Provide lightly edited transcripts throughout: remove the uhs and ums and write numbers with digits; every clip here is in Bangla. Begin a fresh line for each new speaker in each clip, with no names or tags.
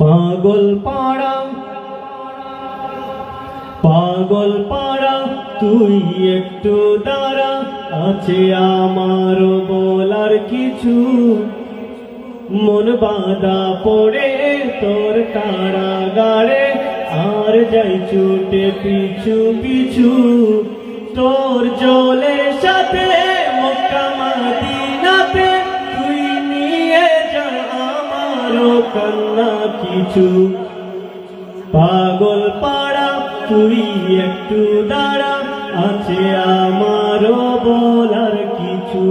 পাগল পাড়া তুই একটু দাঁড়া, আছে আমার বলার কিছু। মন বাঁধা পড়ে তোর কারাগারে, আর যাই ছুটে পিছু পিছু। তোর জলের সাথে মক্কা মদিনাতে, তুই নিয়ে যা আমারও কান্না কিছু। পাগল পাড়া তুই একটু দাঁড়া, আছে আমারও বলার কিছু।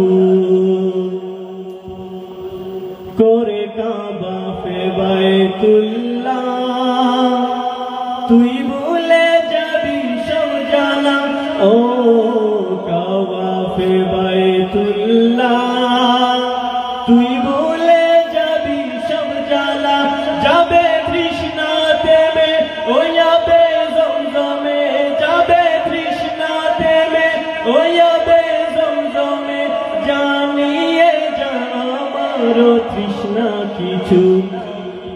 করে কাবা ফে বাইতুল্লাহ, তুই ভুলে যাবি সব জানা। ও কাবা ফে বাইতুল্লাহ, তুই ভুলে যাবি সব জানা। যাবে তৃষ্ণা তেমে ওই আবে জমজমে, যাবে তৃষ্ণা তেমে ওই আবে জমজমে। জানিয়ে যা আমারও তৃষ্ণা কিছু।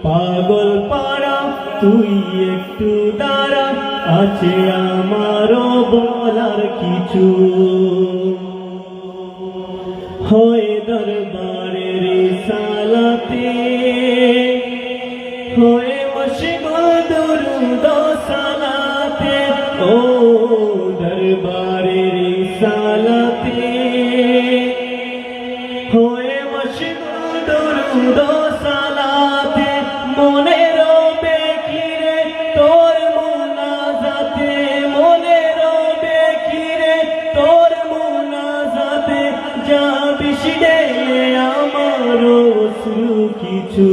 পাগল পাড়া তুই একটু দাঁড়া, আছে আমারও বলার কিছু। হয়ে দরবারে রিসালাতে, হয়ে মশগুল দুরুদ সালাতে। ও দরবারে রিসালাতে, হয়ে মশগুল দুরুদ সালাতে। মনে রবে ঘিরে তোর মুনাজাতে, মনে রবে ঘিরে তোর মুনাজাতে। যাবিস ডেলে আমারও অশ্রু কিছু।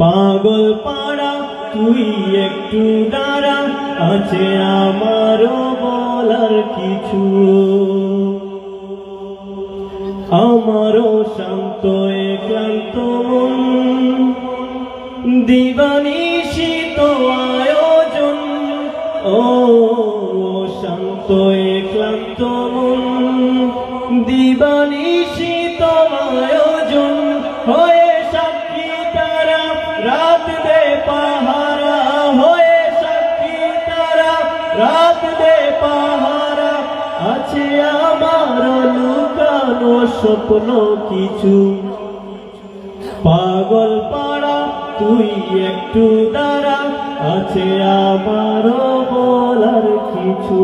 পাগল পাড়া তুই একটু দাঁড়া, আছে আমারও বলার কিছু। আমারও শান্ত ক্লান্ত মন, দিবানিশিত আয়োজন। ও শান্ত ক্লান্ত মন, দিবানিশিত আয়োজন। হয়ে সাক্ষী তারা রাত দে পাহারা, হয়ে সাক্ষী তারা রাত দে পাহারা। আছে আমার লুকানো স্বপ্ন কিছু। পাগল পাড়া তুই একটু দাঁড়া, আছে আমারও বলার কিছু।